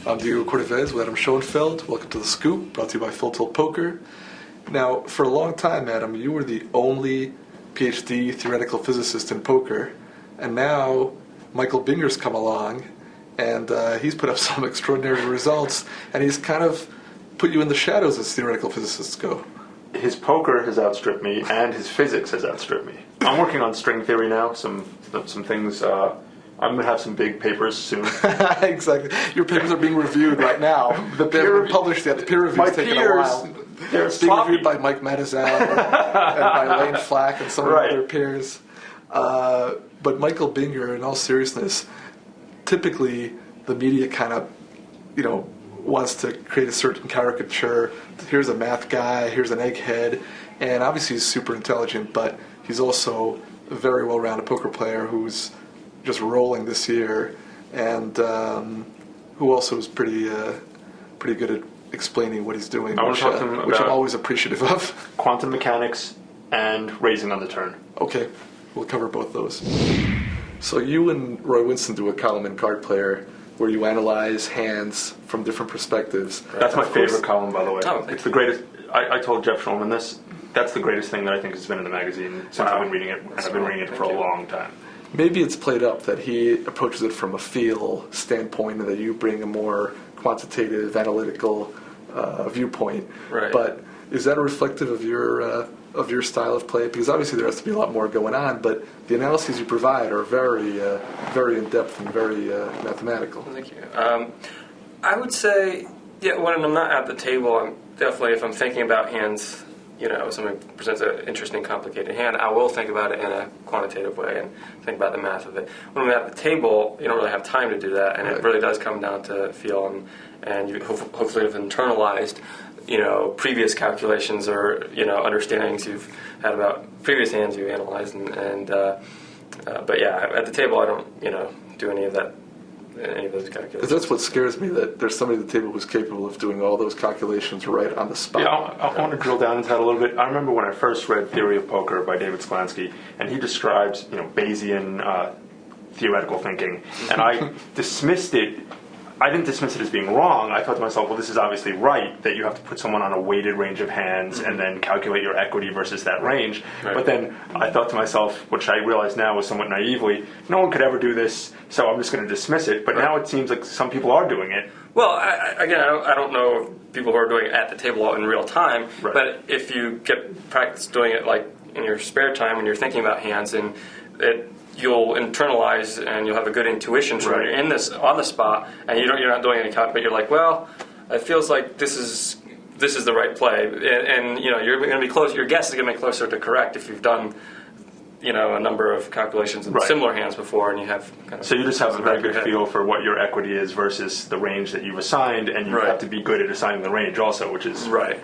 I'm Diego Cordovez with Adam Schoenfeld. Welcome to The Scoop, brought to you by Full Tilt Poker. Now, for a long time, Adam, you were the only PhD theoretical physicist in poker, and now Michael Binger's come along, and he's put up some extraordinary results, and he's kind of put you in the shadows as theoretical physicists go. His poker has outstripped me, and his physics has outstripped me. I'm working on string theory now, some things. I'm going to have some big papers soon. Exactly. Your papers are being reviewed right now. They haven't been published yet. The peer review's taken a while. They're being reviewed by Mike Matizal and by Lane Flack and some of their peers. But Michael Binger, in all seriousness, typically the media kind of, wants to create a certain caricature. Here's a math guy, here's an egghead, and obviously he's super intelligent, but he's also a very well-rounded poker player who's just rolling this year, and who also is pretty good at explaining what he's doing, which I'm always appreciative of. Quantum mechanics and raising on the turn. Okay, we'll cover both those. So you and Roy Winston do a column in Card Player where you analyze hands from different perspectives. That's my favorite column, by the way. Oh, it's the greatest. I told Jeff Schulman this. That's the greatest thing that I think has been in the magazine since I've been reading it, and I've been reading it for a long time. Maybe it's played up that he approaches it from a feel standpoint and that you bring a more quantitative, analytical viewpoint. Right. But is that reflective of your style of play? Because obviously there has to be a lot more going on, but the analyses you provide are very in-depth and very mathematical. Thank you. I would say, when I'm not at the table, I'm definitely, if I'm thinking about hands, somebody presents an interesting, complicated hand, I will think about it in a quantitative way and think about the math of it. When I'm at the table, you don't really have time to do that, and it really does come down to feel, and you hopefully have internalized, previous calculations or, understandings you've had about previous hands you analyzed, but at the table I don't, do any of that. Any of those calculations. Because that's what scares me, that there's somebody at the table who's capable of doing all those calculations right on the spot. Yeah, I want to drill down into that a little bit. I remember when I first read Theory of Poker by David Sklansky, and he describes, Bayesian theoretical thinking, and I dismissed it. I didn't dismiss it as being wrong. I thought to myself, well, this is obviously right, that you have to put someone on a weighted range of hands and then calculate your equity versus that range. Right. But then I thought to myself, which I realize now was somewhat naively, no one could ever do this, so I'm just going to dismiss it. But now it seems like some people are doing it. Well, I don't know people who are doing it at the table in real time, but if you get practice doing it like in your spare time when you're thinking about hands, and you'll internalize and you'll have a good intuition when you're in this on the spot, and you're not doing any calc, but you're like, well, it feels like this is the right play, and you're going to be close. Your guess is going to be closer to correct if you've done a number of calculations in similar hands before, and you have kind of. So you just have a very good feel for what your equity is versus the range that you've assigned, and you have to be good at assigning the range also, which is right.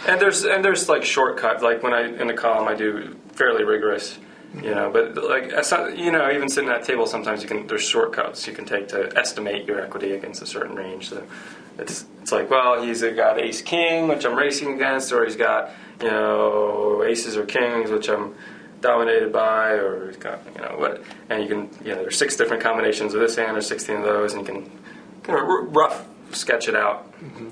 And there's like shortcuts. Like when in the column I do fairly rigorous. But like even sitting at a table, sometimes there's shortcuts you can take to estimate your equity against a certain range. So it's like, well, he's got ace king, which I'm racing against, or he's got aces or kings, which I'm dominated by, or he's got what, and you can there's 6 different combinations of this hand, or 16 of those, and you can kind of rough sketch it out. Mm-hmm.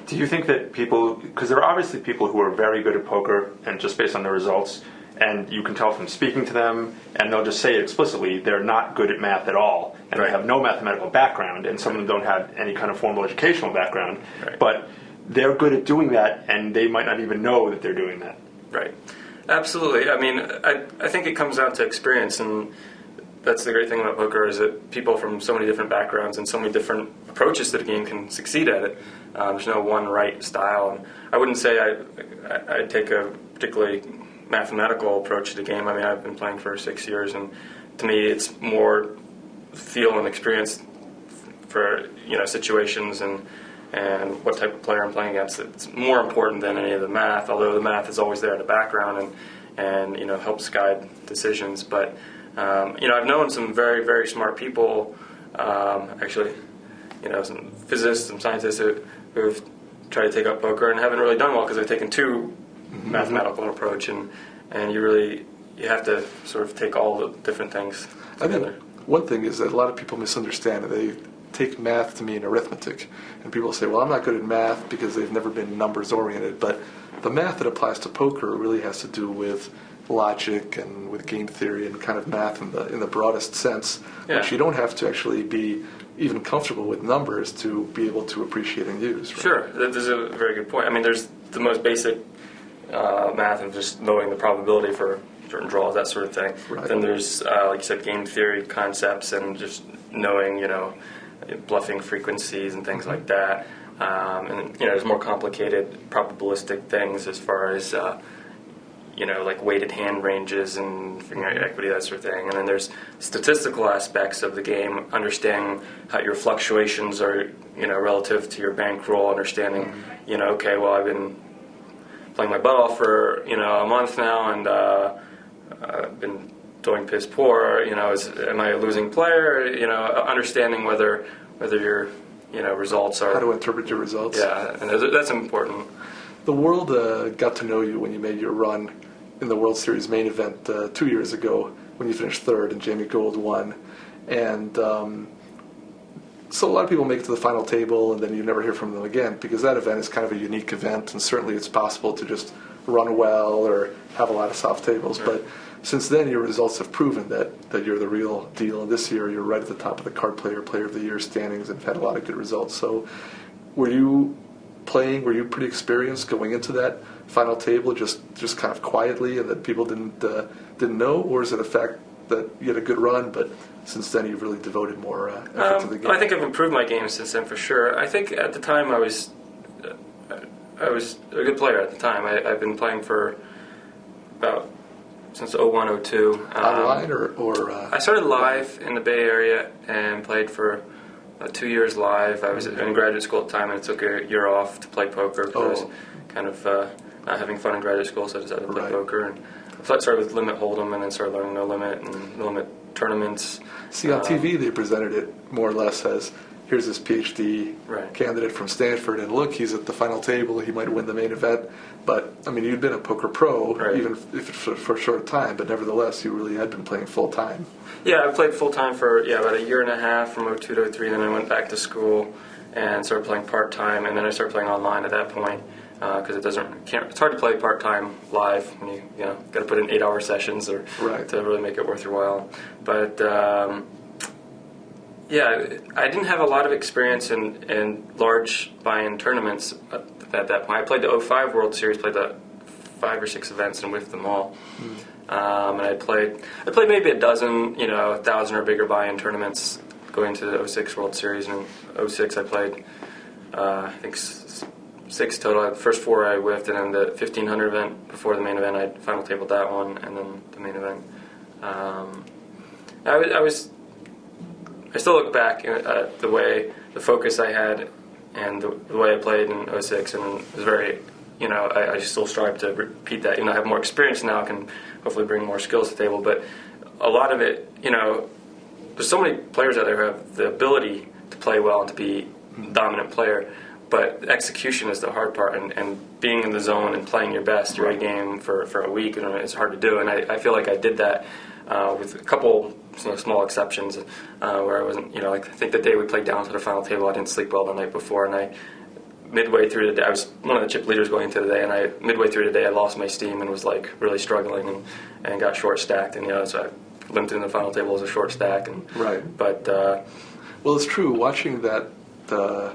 Do you think that people, because there are obviously people who are very good at poker, and just based on their results, and you can tell from speaking to them, and they'll just say it explicitly, they're not good at math at all, and they have no mathematical background, and some of them don't have any kind of formal educational background, but they're good at doing that, and they might not even know that they're doing that. Right. Absolutely. I mean, I think it comes down to experience, and that's the great thing about poker, is that people from so many different backgrounds and so many different approaches to the game can succeed at it. There's no one right style, and I wouldn't say I take a particularly mathematical approach to the game. I mean, I've been playing for 6 years, and to me, it's more feel and experience for situations and what type of player I'm playing against. It's more important than any of the math, although the math is always there in the background and helps guide decisions. But I've known some very, very smart people, actually, some physicists, some scientists who've tried to take up poker and haven't really done well because they've taken too mathematical approach, and you have to sort of take all the different things together. I think one thing is that a lot of people misunderstand it. take math to mean arithmetic. And people say, well, I'm not good at math because they've never been numbers oriented. But the math that applies to poker really has to do with logic and with game theory and kind of math in the broadest sense, which you don't have to actually be even comfortable with numbers to be able to appreciate and use. Right? Sure, that is a very good point. I mean, there's the most basic math of just knowing the probability for certain draws, that sort of thing. Right. Then there's, like you said, game theory concepts and just knowing, bluffing frequencies and things like that. And there's more complicated probabilistic things as far as like weighted hand ranges and figuring out equity, that sort of thing. And then there's statistical aspects of the game, understanding how your fluctuations are, relative to your bankroll, understanding, okay, well, I've been playing my butt off for, a month now, and I've been doing piss poor, am I a losing player? Understanding whether your, results are... How to interpret your results. Yeah, and that's important. The world got to know you when you made your run in the World Series main event 2 years ago when you finished third and Jamie Gold won. And so a lot of people make it to the final table and then you never hear from them again because that event is kind of a unique event and certainly it's possible to just run well or have a lot of soft tables. But since then your results have proven that you're the real deal. And this year you're right at the top of the Card Player of the Year standings and have had a lot of good results. So were you pretty experienced going into that final table just kind of quietly and that people didn't know, or is it a fact that you had a good run but since then you've really devoted more effort to the game? I think I've improved my game since then for sure. I think at the time I was a good player at the time. I've been playing for about since 01, 02. Online or I started live in the Bay Area and played for 2 years live. I was in graduate school at the time and took a year off to play poker because I was kind of not having fun in graduate school, so I decided to play poker. And I started with Limit Hold'em and then started learning No Limit and No Limit tournaments. See, on TV they presented it more or less as, here's this PhD candidate from Stanford, and look, he's at the final table, he might win the main event. But, I mean, you'd been a poker pro, even if for a short time, but nevertheless, you really had been playing full-time. Yeah, I played full-time for about a year and a half, from 02 to 03, then I went back to school and started playing part-time, and then I started playing online at that point, because it's hard to play part-time live when you got to put in 8-hour sessions to really make it worth your while. But I didn't have a lot of experience in large buy-in tournaments at that point. I played the 05 World Series, played the 5 or 6 events and whiffed them all. And I played maybe a dozen, 1,000 or bigger buy-in tournaments going to the 06 World Series. And in 06 I played, I think 6 total. The first 4 I whiffed, and then the 1,500 event before the main event, I final tabled that one, and then the main event. I still look back at the focus I had and the way I played in 06, and it was very, I still strive to repeat that. I have more experience now, can hopefully bring more skills to the table, but a lot of it, there's so many players out there who have the ability to play well and to be a dominant player, but execution is the hard part, and being in the zone and playing your best, your A game for a week, it's hard to do, and I feel like I did that with a couple small exceptions where I wasn't, I think the day we played down to the final table, I didn't sleep well the night before, and midway through the day, I was one of the chip leaders going into the day, and midway through the day I lost my steam and was really struggling and got short stacked, and so I limped in the final table as a short stack. But well, it's true, watching those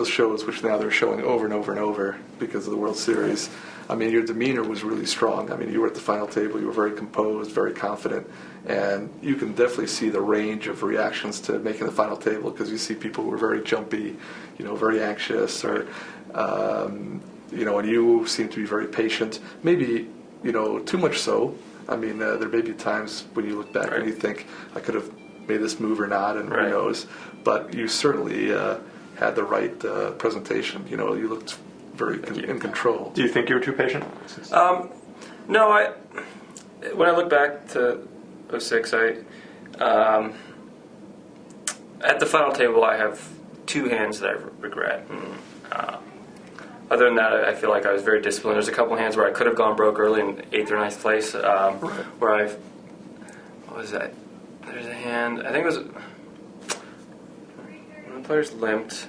shows, which now they're showing over and over and over because of the World Series, I mean, your demeanor was really strong. I mean, you were at the final table, you were very composed, very confident, and you can definitely see the range of reactions to making the final table because you see people who are very jumpy, very anxious, or, and you seem to be very patient. Maybe, too much so. I mean, there may be times when you look back and you think, I could have made this move or not, and who knows. But you certainly had the right presentation. You looked very in control. Do you think you were too patient? No, when I look back to 06, at the final table I have 2 hands that I regret. And, other than that, I feel like I was very disciplined. There's a couple hands where I could have gone broke early in 8th or 9th place, where what was that? There's a hand, I think it was players limped,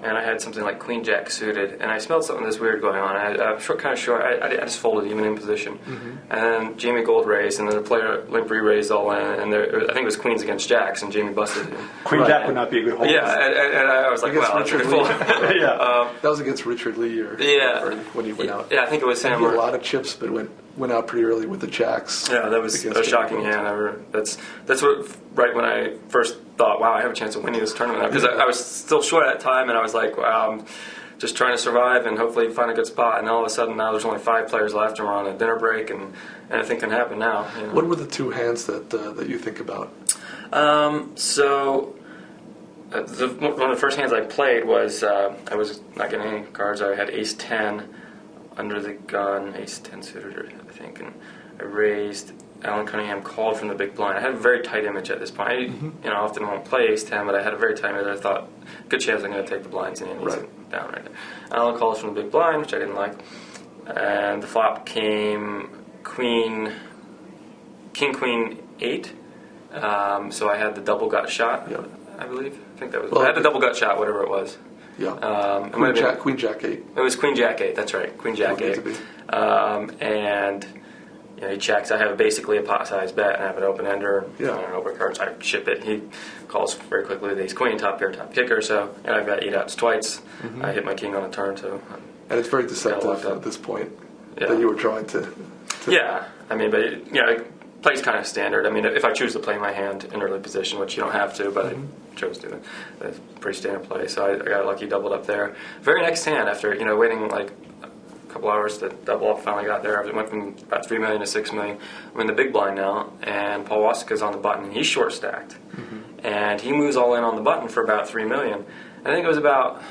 and I had something like Queen Jack suited, and I smelled something that's weird going on. I I just folded even in position, and then Jamie Gold raised, and then the player limp re-raised all in, and I think it was Queens against Jacks, and Jamie busted. Queen Jack would not be a good hold. Yeah, and I was like, Against well, that's a Richard good Lee. fold. Yeah. That was against Richard Lee or when he went out. Yeah, I think it was And him. he had a lot of chips, but went out pretty early with the jacks. Yeah, that was against a shocking Jamie Gold. hand. That's what right when I first thought, wow, I have a chance of winning this tournament, because I was still short at that time, and I was like, wow, I'm just trying to survive and hopefully find a good spot. And all of a sudden now there's only 5 players left, and we're on a dinner break, and anything can happen now. You know? What were the 2 hands that you think about? One of the first hands I played was I was not getting any cards. I had Ace 10 under the gun, Ace 10 suited, I think, and I raised. Alan Cunningham called from the big blind. I had a very tight image at this point. I often won't play Ace 10, but I had a very tight image. I thought, good chance I'm going to take the blinds in and he's down right there. Alan calls from the big blind, which I didn't like, and the flop came King Queen 8. So I had the double gut shot. Yeah. I believe. I think that was. I had the double gut shot, whatever it was. Yeah. Queen Jack 8. It was Queen Jack 8. That's right. Queen Jack 8. And he checks. I have basically a pot-sized bet, and I have an open ender. Yeah. I don't know what cards. I ship it. He calls very quickly with ace queen, top pair, top kicker. So I've got 8 outs twice. I hit my king on a turn, so. And it's very deceptive at this point Yeah. that you were trying to. Yeah, I mean, but it plays kind of standard. I mean, if I choose to play my hand in early position, which you don't have to, but I chose to, that's pretty standard play. So I got lucky, doubled up there. Very next hand, after waiting like a couple hours to double up, finally got there. I went from about 3 million to 6 million. I'm in the big blind now, and Paul Wasika's on the button, and he's short stacked, and he moves all in on the button for about 3 million. I think it was about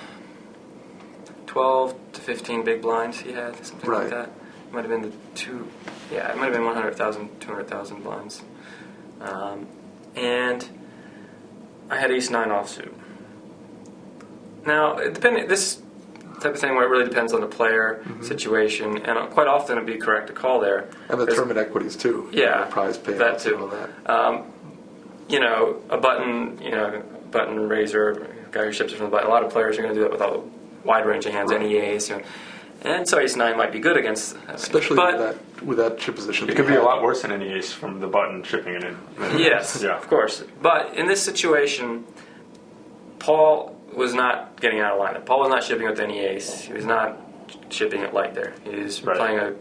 12 to 15 big blinds he had, something like that. It might have been it might have been 100,000, 200,000 blinds. And I had ace 9 offsuit. Now, this type of thing where it really depends on the player, situation, and quite often it'd be correct to call there. And the tournament equities too. Yeah, Prize payouts that too. and all that. A button raiser, guy who ships it from the button. A lot of players are going to do that with a wide range of hands, any ace. And so ace 9 might be good against. Especially with that chip position. It could be a lot worse than any ace from the button chipping it in. Yes, Yeah. of course. But in this situation, Paul was not getting out of lineup. Paul was not shipping with any ace. He was not shipping it light there. He was playing a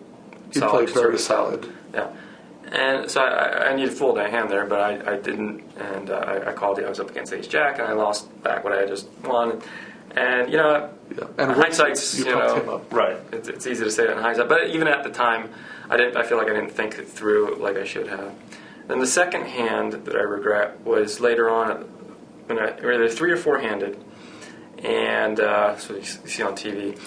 He solid. played very solid. Yeah. And so I needed full day hand there, but I didn't. And I called it. I was up against ace jack, and I lost back what I had just won. And And hindsight's you pumped him up. Right. It's easy to say that in hindsight, but even at the time, I feel like I didn't think it through like I should have. Then the second hand that I regret was later on, when either 3 or 4 handed, and so you see on TV.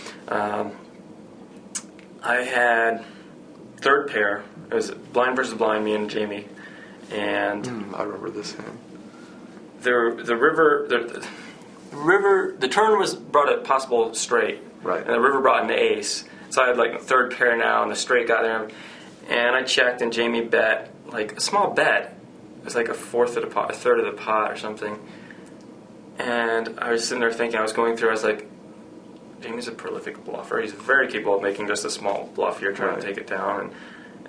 I had third pair. It was blind versus blind, me and Jamie, and I remember this hand. the turn was brought a possible straight, Right. and the river brought an ace. So I had like a third pair now, and the straight got there, and I checked, and Jamie bet like a small bet. It was like a third of the pot or something. And I was sitting there thinking, I was going through, I was like, Jamie's a prolific bluffer. He's very capable of making just a small bluff here, trying to take it down,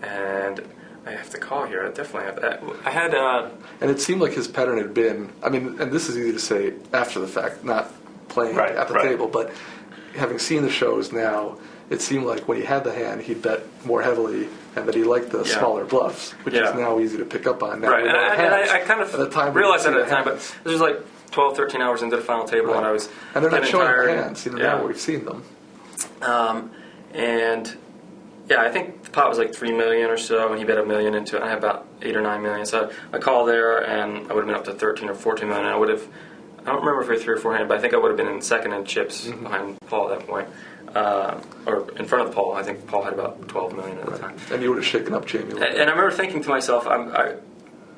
and I have to call here. I definitely have that. I had. And it seemed like his pattern had been, and this is easy to say after the fact, not playing at the table, but having seen the shows now, it seemed like when he had the hand, he'd bet more heavily, and that he liked the smaller bluffs, which is now easy to pick up on. Now, and I kind of realized that at the time, but this was like 12, 13 hours into the final table, and I was and they're not showing tired. the hands. Now we've seen them. And I think the pot was like 3 million or so, and he bet $1 million into it. And I had about 8 or 9 million, so I called there, and I would have been up to 13 or 14 million. I don't remember if we were 3 or 4 handed, but I think I would have been in second in chips behind Paul at that point, or in front of Paul. I think Paul had about 12 million at the time. And you would have shaken up Jamie. And I remember thinking to myself, I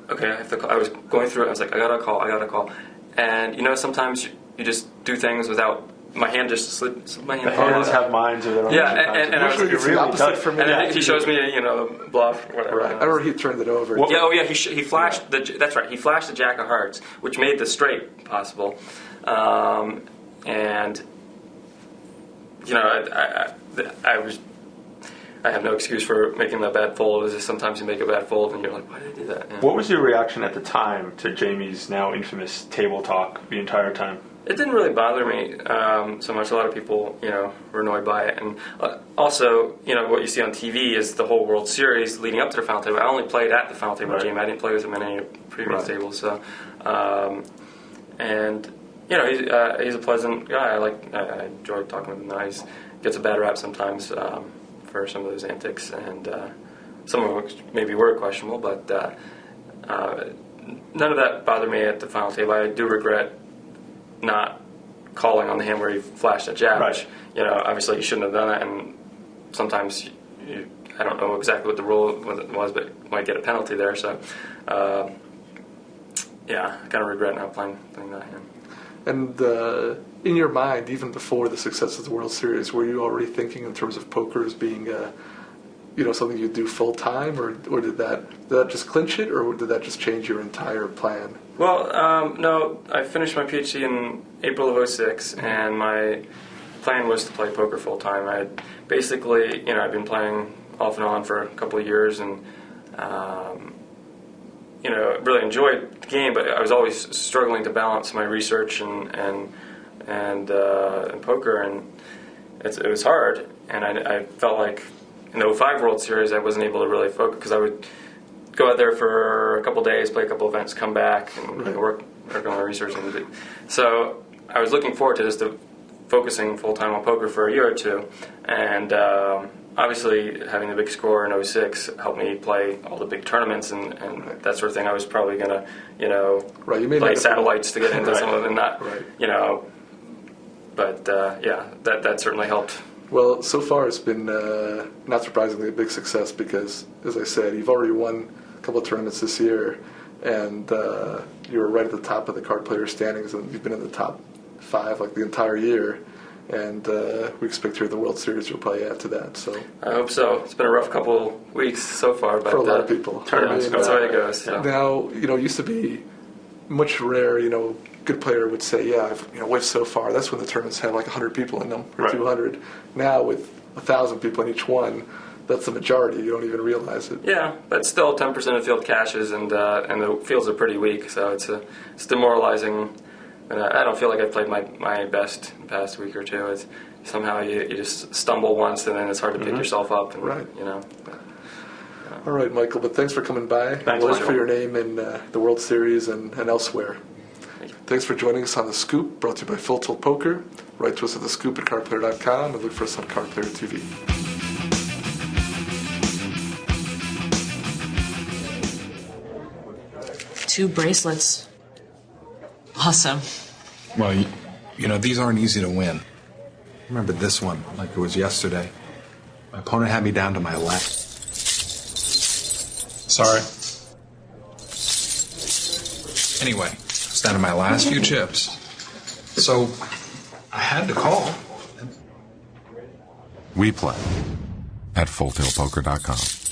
have to call. I was going through it. I was like, I gotta call. And sometimes you just do things without my hand just slipped. My hand The hands have minds of their own. Yeah, and I was, Usually it's the opposite for me. and then he shows me, the bluff, whatever. Right. I remember he turned it over. Yeah, he flashed that's right. He flashed the Jack of Hearts, which made the straight possible, and I have no excuse for making that bad fold. It's just sometimes you make a bad fold and you're like, why did I do that? Yeah. What was your reaction at the time to Jamie's now infamous table talk the entire time? It didn't really bother me so much. A lot of people, were annoyed by it. And also, what you see on TV is the whole World Series leading up to the final table. I only played at the final table with Jamie. I didn't play with him in any previous tables. So, he's a pleasant guy. I enjoy talking with him. He gets a bad rap sometimes for some of those antics, and some of them maybe were questionable, but none of that bothered me at the final table. I do regret not calling on the hand where he flashed a jab, which, obviously you shouldn't have done that, and sometimes I don't know exactly what the rule was, but you might get a penalty there, so I kind of regret not playing that hand. And in your mind, even before the success of the World Series, were you already thinking in terms of poker as being, something you'd do full time, or did that just clinch it, or did that just change your entire plan? Well, no, I finished my PhD in April of '06, and my plan was to play poker full time. I basically, I'd been playing off and on for a couple of years, and really enjoyed the game, but I was always struggling to balance my research and poker, and it was hard. And I felt like in the '05 World Series, I wasn't able to really focus because I would go out there for a couple days, play a couple events, come back, and work on my research. So I was looking forward to just focusing full time on poker for a year or two, and obviously, having the big score in '06 helped me play all the big tournaments and that sort of thing. I was probably going to, you may play satellites to get into some of them, not, Right. But that certainly helped. Well, so far it's been, not surprisingly, a big success because, as I said, you've already won a couple of tournaments this year, and you were right at the top of the card player standings, and you've been in the top 5 the entire year. And we expect here the World Series will probably add to that. So I hope so. It's been a rough couple weeks so far, but for a lot of people, tournaments that's the way it goes. So. Now, it used to be much rare. Good player would say, "Yeah, I've whiffed so far." That's when the tournaments have 100 people in them or 200. Now with 1,000 people in each one, that's the majority. You don't even realize it. Yeah, but still, 10% of the field cashes, and the fields are pretty weak, so it's demoralizing. And I don't feel like I've played my best in the past week or two. Somehow you just stumble once, and then it's hard to pick yourself up. And, right. All right, Michael. But thanks for coming by. Thanks, we'll look for your name in the World Series and elsewhere. Thanks for joining us on The Scoop, brought to you by Full Tilt Poker. Write to us at thescoop@cardplayer.com and look for us on Card Player TV. Two bracelets. Awesome. Well, these aren't easy to win. I remember this one like it was yesterday. My opponent had me down to my left. Sorry. Anyway, it's down to my last few chips. So, I had to call. We play at FullTiltPoker.com.